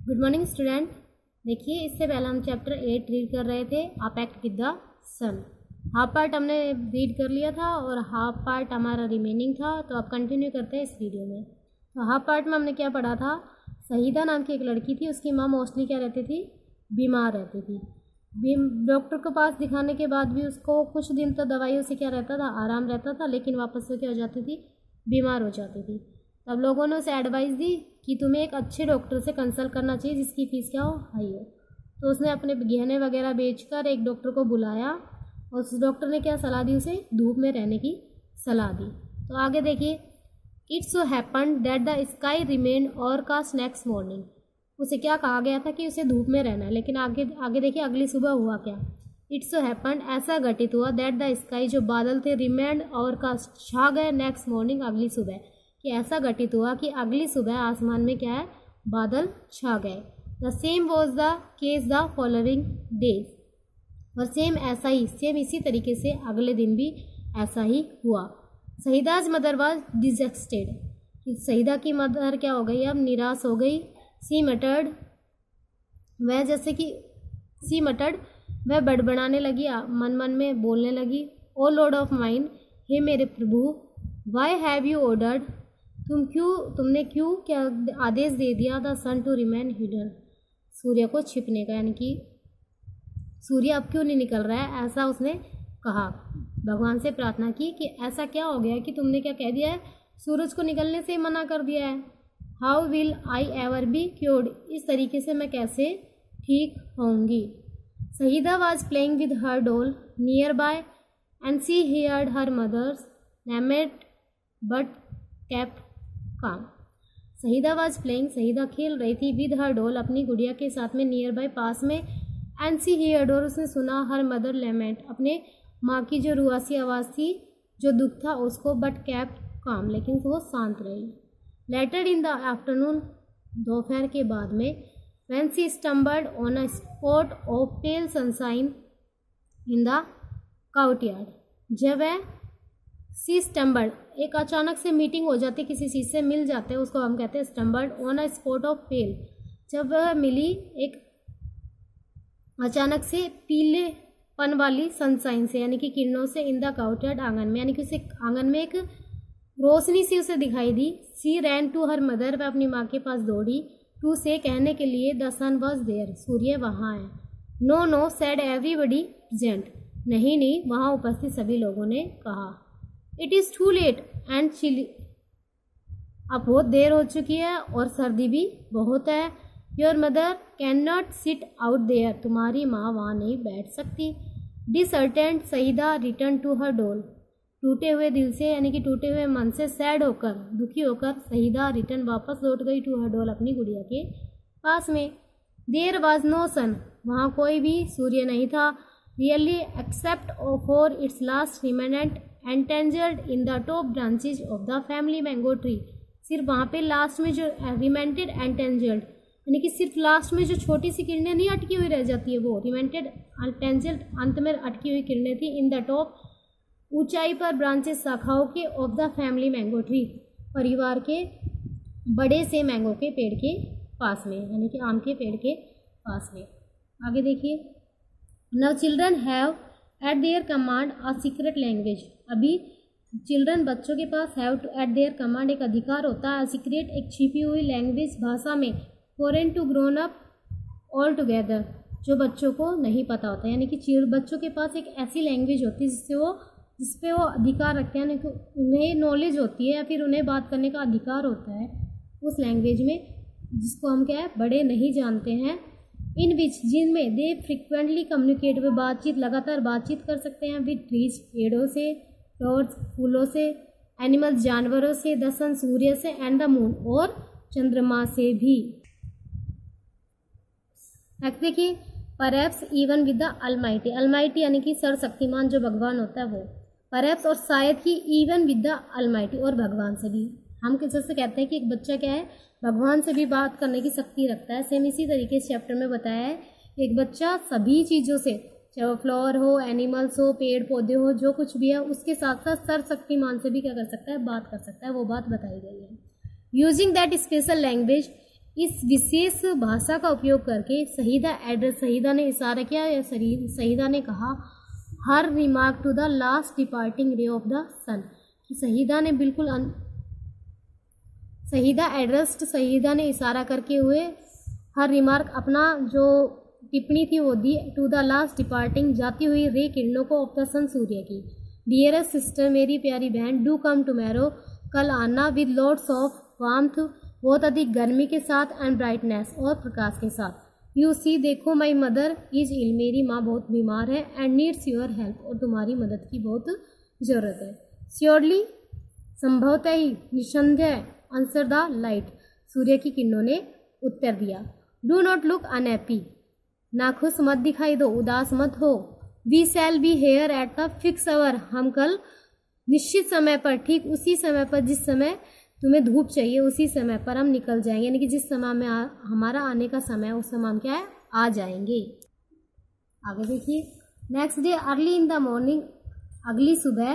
Good morning student. देखिए, इससे पहले हम चैप्टर 8 रीड कर रहे थे, a pact with the sun. Half part हमने रीड कर लिया था और हाफ पार्ट हमारा रिमेनिंग था, तो अब कंटिन्यू करते हैं इस वीडियो में। तो हाफ पार्ट में हमने क्या पढ़ा था, सहीदा नाम की एक लड़की थी, उसकी माँ मोस्टली क्या रहती थी, बीमार रहती थी। डॉक्टर के पास दिखाने के बाद भी उसको कुछ दिन तो दवाइयों से क्या रहता था, आराम रहता था, लेकिन वापस से क्या हो जाती थी, बीमार हो जाती थी। तब लोगों ने उसे एडवाइस दी कि तुम्हें एक अच्छे डॉक्टर से कंसल्ट करना चाहिए जिसकी फ़ीस क्या हो, हाई हो। तो उसने अपने गहने वगैरह बेचकर एक डॉक्टर को बुलाया और उस डॉक्टर ने क्या सलाह दी, उसे धूप में रहने की सलाह दी। तो आगे देखिए, it so happened that the sky remained overcast next morning. उसे क्या कहा गया था कि उसे धूप में रहना है, लेकिन आगे देखिए अगली सुबह हुआ क्या। इट सो हैपन्ड, ऐसा घटित हुआ, दैट द स्काई, जो बादल थे, रिमेन्ड ओवरकास्ट, छा गए, नेक्स्ट मॉर्निंग, अगली सुबह, कि ऐसा घटित हुआ कि अगली सुबह आसमान में क्या है, बादल छा गए। The same was the case the following days, और सेम इसी तरीके से अगले दिन भी ऐसा ही हुआ। सहीदाज मदर वाज डिजेस्टेड, सहीदा की मदर क्या हो गई, अब निराश हो गई। सी मटर्ड, वह बड़बड़ाने लगी, मन मन में बोलने लगी। ओ लॉर्ड ऑफ माइन, हे मेरे प्रभु, वाई हैव यू ऑर्डर्ड, तुमने क्यों क्या आदेश दे दिया, the sun to remain hidden, सूर्य को छिपने का, यानी कि सूर्य अब क्यों नहीं निकल रहा है, ऐसा उसने कहा। भगवान से प्रार्थना की कि ऐसा क्या हो गया कि तुमने क्या कह दिया है, सूरज को निकलने से मना कर दिया है। How will I ever be cured, इस तरीके से मैं कैसे ठीक होंगी। Sahida was playing with her doll nearby and she heard her mother's lament but kept calm. Sahida was playing, सहीदा खेल रही थी, विद हर डॉल, अपनी गुड़िया के साथ में, नियर बाय, पास में, एंड सी हियर्ड, और उसने सुना, हर मदर लैमेंट, अपने माँ की जो रुआसी आवाज़ थी, जो दुख था उसको, बट केप्ट काम, लेकिन वो शांत रही। लेटर इन द आफ्टरनून, दोपहर के बाद में, when she stumbled on a spot of pale sunshine in the courtyard, जब वह सी स्टम्बल्ड, एक अचानक से मीटिंग हो जाती, किसी चीज़ से मिल जाते हैं, उसको हम कहते हैं stumbled on a spot of pale, जब वह मिली एक अचानक से पीलेपन वाली सनशाइन से, यानी कि किरणों से, इन द काउटयार्ड, आंगन में, यानी कि उसे आंगन में एक रोशनी सी उसे दिखाई दी। सी रैन टू हर मदर, वह अपनी माँ के पास दौड़ी, टू से, कहने के लिए, द सन वॉज देयर, सूर्य वहाँ है। No no said everybody present, नहीं वहाँ उपस्थित सभी लोगों ने कहा। It is too late and chilly, अब बहुत देर हो चुकी है और सर्दी भी बहुत है। Your mother can not sit out there, तुम्हारी माँ वहाँ नहीं बैठ सकती। Disheartened, Shahida return to her doll, टूटे हुए दिल से, यानी कि टूटे हुए मन से, सैड होकर, दुखी होकर, सहीदा रिटर्न, वापस लौट गई, टू हर डॉल, अपनी गुड़िया के पास में। देयर वाज नो सन, वहाँ कोई भी सूर्य नहीं था, really except for its last remnant entangled in the top branches of the family mango tree, सिर्फ वहाँ पे लास्ट में जो रिमेंटेड एंटेंजर्ड, यानी कि सिर्फ लास्ट में जो छोटी सी किरणें नहीं अटकी हुई रह जाती है, वो रिमेंटेड एंटेंजर्ड, अंत में अटकी हुई किरणें थी, इन द टॉप, ऊंचाई पर, ब्रांचेस, शाखाओं के, of the family mango tree, परिवार के बड़े से मैंगो के पेड़ के पास में, यानी कि आम के पेड़ के पास में। आगे देखिए, now children have at their command a secret language, अभी चिल्ड्रन, बच्चों के पास, have to at their command, एक अधिकार होता है, सीक्रेट, एक छिपी हुई, लैंग्वेज, भाषा में, foreign to grown up all together, जो बच्चों को नहीं पता होता, यानी कि बच्चों के पास एक ऐसी लैंग्वेज होती है जिस पे वो अधिकार रखते हैं, यानी कि उन्हें नॉलेज होती है या फिर उन्हें बात करने का अधिकार होता है उस लैंग्वेज में, जिसको हम क्या है, बड़े नहीं जानते हैं। इन विच, जिनमें, दे फ्रिक्वेंटली कम्युनिकेट, वे बातचीत, लगातार बातचीत कर सकते हैं, विद ट्रीज, पेड़ों से, फ्लावर्स, फूलों से, एनिमल्स, जानवरों से, द सन, सूर्य से, एंड द मून, और चंद्रमा से भी। नेक्स्ट देखिए, perhaps even with the Almighty, Almighty यानी कि सर्वशक्तिमान जो भगवान होता है वो, परहैप्स, और शायद कि इवन विद द अलमाइटी, और भगवान से भी। हम जैसे कहते हैं कि एक बच्चा क्या है, भगवान से भी बात करने की शक्ति रखता है, सेम इसी तरीके से चैप्टर में बताया है, एक बच्चा सभी चीज़ों से, चाहे वो फ्लावर हो, एनिमल्स हो, पेड़ पौधे हो, जो कुछ भी है, उसके साथ साथ सर्वशक्तिमान से भी क्या कर सकता है, बात कर सकता है, वो बात बताई गई है। यूजिंग दैट स्पेशल लैंग्वेज इस विशेष भाषा का उपयोग करके शहीदा ने इशारा किया या शहीदा ने कहा her remark to the last departing ray of the sun, कि शहीदा ने इशारा करके हुए हर रिमार्क अपना जो टिप्पणी थी वो दी टू द लास्ट डिपार्टिंग जाती हुई रे किरणों को ऑफ द सन सूर्य की। डियरेस्ट सिस्टर, मेरी प्यारी बहन, डू कम टुमारो, कल आना, विद लॉट्स ऑफ वार्मथ, बहुत अधिक गर्मी के साथ, एंड ब्राइटनेस, और प्रकाश के साथ। यू सी, देखो, माई मदर इज इल, मेरी माँ बहुत बीमार है, एंड नीड्स योर हेल्प, और तुम्हारी मदद की बहुत ज़रूरत है। श्योरली, संभवतः ही, निसंदेह, आंसर द लाइट, सूर्य की किरणों ने उत्तर दिया। डू नॉट लुक अनहैप्पी, नाखुश मत दिखाई दो, उदास मत हो। We shall be here at the fix hour, हम कल निश्चित समय पर, ठीक उसी समय पर जिस समय तुम्हें धूप चाहिए उसी समय पर हम निकल जाएंगे, यानी कि जिस समय में हमारा आने का समय उस समय हम क्या है आ जाएंगे। आगे देखिए, next day early in the morning, अगली सुबह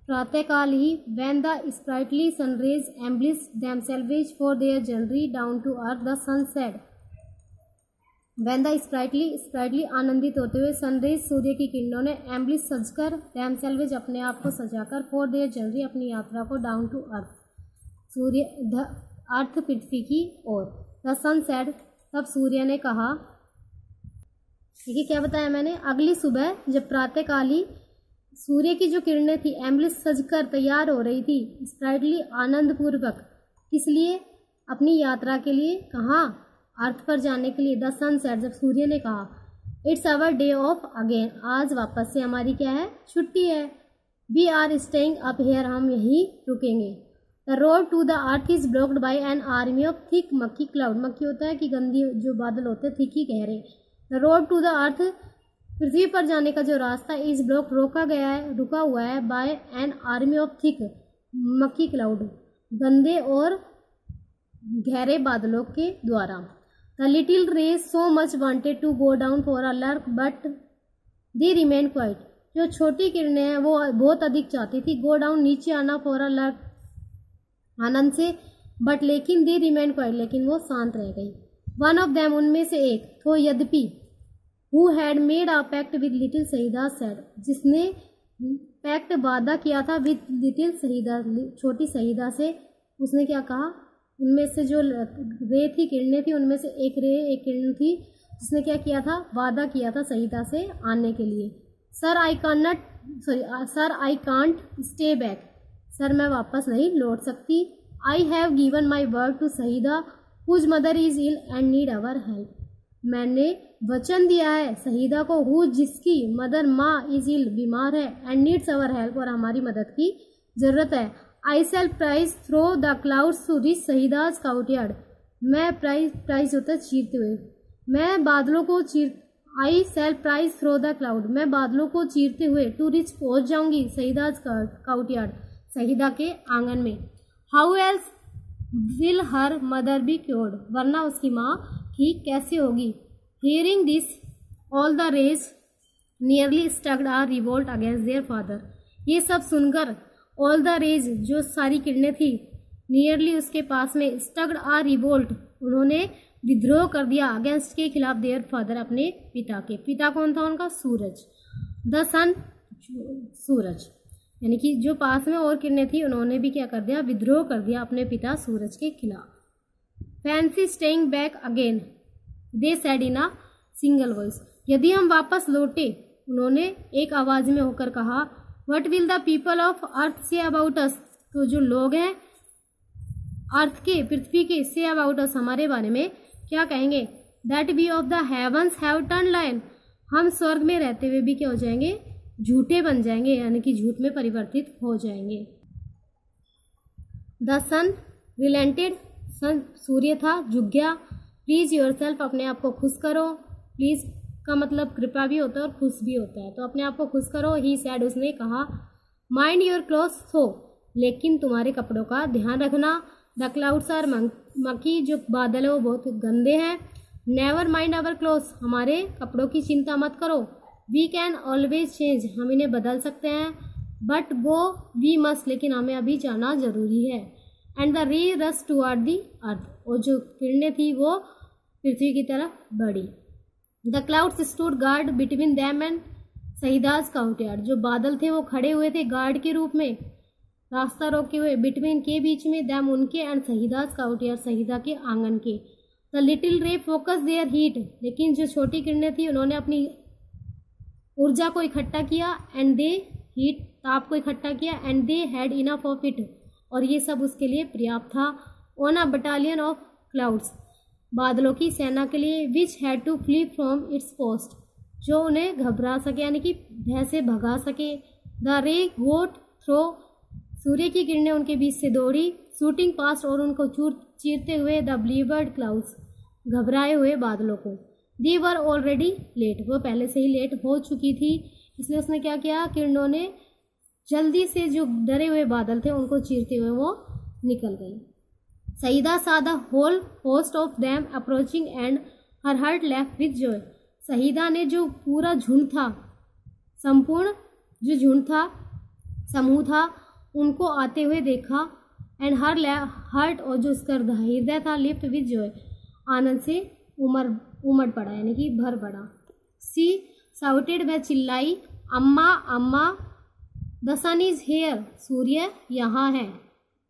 प्रातःकाल ही, when the sprightly sunrays embellished themselves for their journey down to earth, the sun said, when the sprightly आनंदित होते हुए, सनरेज सूर्य की किरणों ने, एम्ब्लिस सजकर, देमसेल्व्स अपने आप को सजाकर, फॉर देयर जर्नी अपनी यात्रा को, डाउन टू अर्थ सूर्य अर्थ पृथ्वी की ओर, द सन सेड, तब सूर्य ने कहा। देखिए क्या बताया मैंने, अगली सुबह जब प्रातःकाली सूर्य की जो किरणें थी एम्ब्लिस सजकर तैयार हो रही थी, स्प्राइटली आनंद पूर्वक, किस लिए, अपनी यात्रा के लिए, कहाँ, अर्थ पर जाने के लिए। द सन सेड, जब सूर्य ने कहा, it's our day off again, आज वापस से हमारी क्या है, छुट्टी है। We are staying up here, हम यहीं रुकेंगे। The road to the earth is blocked by an army of thick murky cloud, murky होता है कि गंदी जो बादल होते हैं, थिक ही गहरे। The road to the earth, पृथ्वी पर जाने का जो रास्ता, इज ब्लॉक, रुका हुआ है, by an army of thick murky cloud, गंदे और गहरे बादलों के द्वारा। The little rays so much wanted to go down for a lark but they remain quiet, जो छोटी किरणें हैं वो बहुत अधिक चाहती थी गो डाउन, नीचे आना, फॉर अ लर्क, आनंद से, बट लेकिन दे रिमेन क्वाइट, लेकिन वो शांत रह गई। वन ऑफ देम, उनमें से एक, तो यद्यपि, who had made a pact with little Shahida said, जिसने पैक्ट वादा किया था विद लिटिल शहीदा, छोटी शहीदा से, उसने क्या कहा, उनमें से जो रे थी, किरणें थी, उनमें से एक किरण थी जिसने क्या किया था, वादा किया था शहीदा से आने के लिए। Sir I can't stay back, sir मैं वापस नहीं लौट सकती। I have given my word to Shahida whose mother is ill and need our help, मैंने वचन दिया है शहीदा को, हु जिसकी मदर माँ इज इल, बीमार है, एंड नीड्स आवर हेल्प, और हमारी मदद की जरूरत है। I shall pierce through the clouds to reach Shahida's courtyard, मैं प्राइज होता है चीरते हुए, मैं बादलों को I shall pierce through the cloud, मैं बादलों को चीरते हुए, टू रीच पहुंच जाऊंगी शहीदाज काउटयार्ड, शहीदा के आंगन में। How else will her mother be cured, वरना उसकी माँ ठीक कैसे होगी। Hearing this all the rays nearly stucked or revolt against their father, ये सब सुनकर ऑल द रेज, जो सारी किरणें थी, नियरली उसके पास में, स्टक्ड आर रिवोल्ट, उन्होंने विद्रोह कर दिया, अगेंस्ट के खिलाफ, देयर फादर, अपने पिता के। पिता कौन था उनका, सूरज, द सन, सूरज, यानी कि जो पास में और किरणें थी उन्होंने भी क्या कर दिया, विद्रोह कर दिया अपने पिता सूरज के खिलाफ। Fancy staying back again, they said in a single voice, यदि हम वापस लौटे, उन्होंने एक आवाज में होकर कहा। What will the people of earth say about us, तो जो लोग हैं अर्थ के, पृथ्वी के, से अबाउट अस, हमारे बारे में क्या कहेंगे। That we of the heavens have turn lion, हम स्वर्ग में रहते हुए भी क्या हो जाएंगे, झूठे बन जाएंगे, यानी कि झूठ में परिवर्तित हो जाएंगे। द सन रिलेंटेड, सन सूर्य था, झुक गया। प्लीज योरसेल्फ, अपने आप को खुश करो। प्लीज का मतलब कृपा भी होता है और खुश भी होता है, तो अपने आप को खुश करो। ही सैड, उसने कहा। माइंड योर क्लोथ्स, सो, लेकिन तुम्हारे कपड़ों का ध्यान रखना। द क्लाउड्स आर मकी, जो बादल है वो बहुत गंदे हैं। नेवर माइंड आवर क्लोथ्स, हमारे कपड़ों की चिंता मत करो। वी कैन ऑलवेज चेंज, हम इन्हें बदल सकते हैं। बट गो वी मस्ट, लेकिन हमें अभी जाना जरूरी है। एंड द रे रस टुवर्ड दी अर्थ, और जो किरणें थी वो पृथ्वी की तरफ बढ़ी। The clouds stood guard between them and Shahida's courtyard, जो बादल थे वो खड़े हुए थे गार्ड के रूप में, रास्ता रोके हुए, बिटवीन के बीच में, दैम उनके, एंड शहीदाज काउटयार्ड शहीदा के आंगन के। द लिटिल रे फोकस देयर हीट, लेकिन जो छोटी किरणें थी उन्होंने अपनी ऊर्जा को इकट्ठा किया, एंड दे हीट, ताप को इकट्ठा किया, and they had enough of it, और ये सब उसके लिए पर्याप्त था। On a battalion of clouds, बादलों की सेना के लिए, which had to flee from its post, जो उन्हें घबरा सके यानी कि भय से भगा सके। द रे गोट थ्रो, सूर्य की किरणें उनके बीच से दौड़ी, शूटिंग पास्ट, और उनको चीरते हुए, द ब्लीवर्ड क्लाउड्स, घबराए हुए बादलों को। दे वर ऑलरेडी लेट, वो पहले से ही लेट हो चुकी थी, इसलिए उसने क्या किया, किरणों ने जल्दी से जो डरे हुए बादल थे उनको चीरते हुए वो निकल गई। Saida saw the whole host of them approaching and her heart left with joy, Shahida ने जो पूरा झुंड था, संपूर्ण जो झुंड था, समूह था, उनको आते हुए देखा, एंड हर हार्ट, और जो उसका हृदय था, लिफ्ट विथ जॉय, आनंद से उमड़ पड़ा यानी कि भर पड़ा। सी साउटेड, वह चिल्लाई, अम्मा अम्मा, द सन इज हेयर, सूर्य यहाँ है,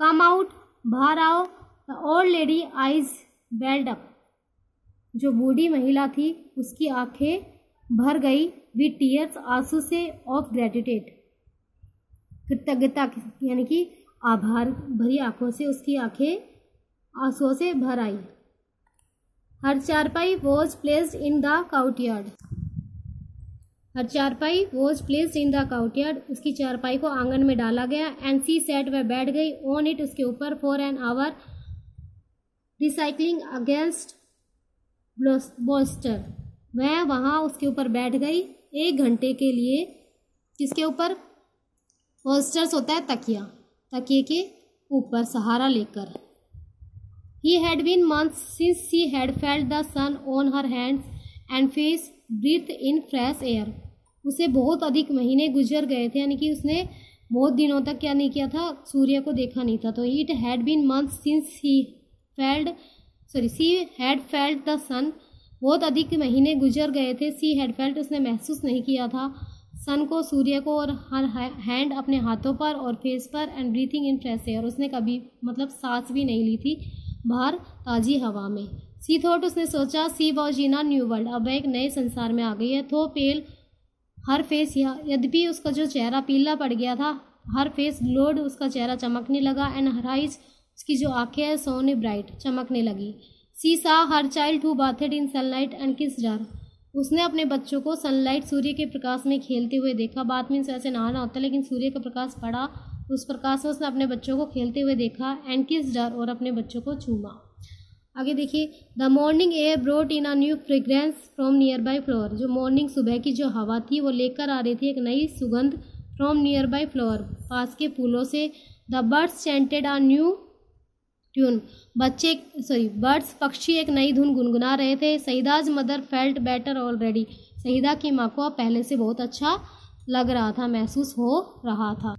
कम आउट, बाहर आओ। The old lady eyes weld up, जो बूढ़ी महिला थी उसकी आंखें भर गई, विद टीयर्स, आंसू से, ऑफ ग्रेटिट्यूड, कृतज्ञता यानी कि आभार भरी आंखों से उसकी आंखें आंसुओं से भर आई। हर चारपाई वॉज प्लेस्ड इन द काउटयार्ड, हर चारपाई वॉज प्लेस्ड इन द काउटयार्ड, उसकी चारपाई को आंगन में डाला गया। एंड सी सेट, वह बैठ गई, ऑन इट, उसके ऊपर, for an hour, recycling against booster, वह वहाँ उसके ऊपर बैठ गई 1 घंटे के लिए। किसके ऊपर? बोस्टर्स होता है तकिया, तकिए के ऊपर सहारा लेकर। He had been months since she had felt the sun on her hands and face, breathed in fresh air. उसे बहुत अधिक महीने गुजर गए थे, यानी कि उसने बहुत दिनों तक क्या नहीं किया था, सूर्य को देखा नहीं था। तो it had been months since she had felt the sun, बहुत अधिक महीने गुजर गए थे। she had felt, उसने महसूस नहीं किया था सन को, सूर्य को, और हर हैंड, अपने हाथों पर और फेस पर, and breathing in fresh air, उसने कभी मतलब सांस भी नहीं ली थी बाहर ताज़ी हवा में। सी थॉट, उसने सोचा, she was in a new world, अब वह एक नए संसार में आ गई है। थो पेल हर फेस, यद्यपि उसका जो चेहरा पीला पड़ गया था, हर फेस ग्लोड, उसका चेहरा चमकने लगा। एंड हर आइज, उसकी जो आंखें हैं, सोने ब्राइट, चमकने लगी। सी सा her child who bathed in sunlight and kissed हर, उसने अपने बच्चों को सनलाइट, सूर्य के प्रकाश में खेलते हुए देखा। बात मीन्स ऐसे नहाना होता है, लेकिन सूर्य का प्रकाश पड़ा, उस प्रकाश में उसने अपने बच्चों को खेलते हुए देखा। एंड किस्ड हर, और अपने बच्चों को चूमा। आगे देखिए, the morning air brought in a new fragrance from nearby floor, जो मॉर्निंग सुबह की जो हवा थी वो लेकर आ रही थी एक नई सुगंध, फ्रॉम नियर बाई फ्लोर, पास के फूलों से। The birds chanted a new tune, birds पक्षी एक नई धुन गुनगुना रहे थे। Saida's mother felt better already, Saida की माँ को अब पहले से बहुत अच्छा लग रहा था, महसूस हो रहा था।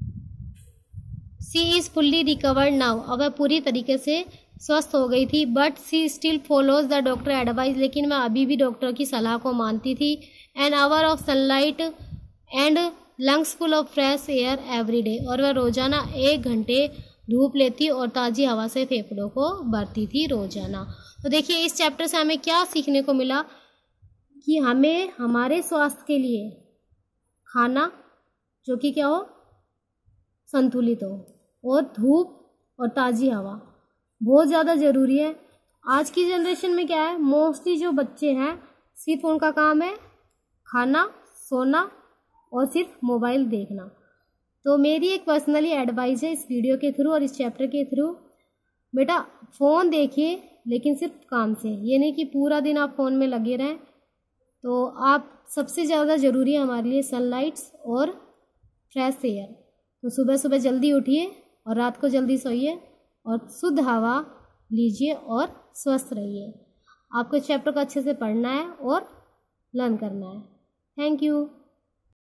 She is fully recovered now, अब वह पूरी तरीके से स्वस्थ हो गई थी। But she still follows the doctor advice, लेकिन वह अभी भी डॉक्टर की सलाह को मानती थी। An hour of sunlight and lungs full of fresh air every day, और वह रोजाना 1 घंटे धूप लेती और ताज़ी हवा से फेफड़ों को भरती थी रोजाना। तो देखिए, इस चैप्टर से हमें क्या सीखने को मिला कि हमें हमारे स्वास्थ्य के लिए खाना जो कि क्या हो, संतुलित हो, और धूप और ताज़ी हवा बहुत ज़्यादा ज़रूरी है। आज की जनरेशन में क्या है, मोस्टली जो बच्चे हैं सिर्फ उनका काम है खाना, सोना और सिर्फ मोबाइल देखना। तो मेरी एक पर्सनली एडवाइस है इस वीडियो के थ्रू और इस चैप्टर के थ्रू, बेटा फ़ोन देखिए लेकिन सिर्फ काम से, ये नहीं कि पूरा दिन आप फ़ोन में लगे रहें। तो आप सबसे ज़्यादा ज़रूरी है हमारे लिए सनलाइट्स और फ्रेश एयर। तो सुबह सुबह जल्दी उठिए और रात को जल्दी सोइए और शुद्ध हवा लीजिए और स्वस्थ रहिए। आपको इस चैप्टर को अच्छे से पढ़ना है और लर्न करना है। Thank you.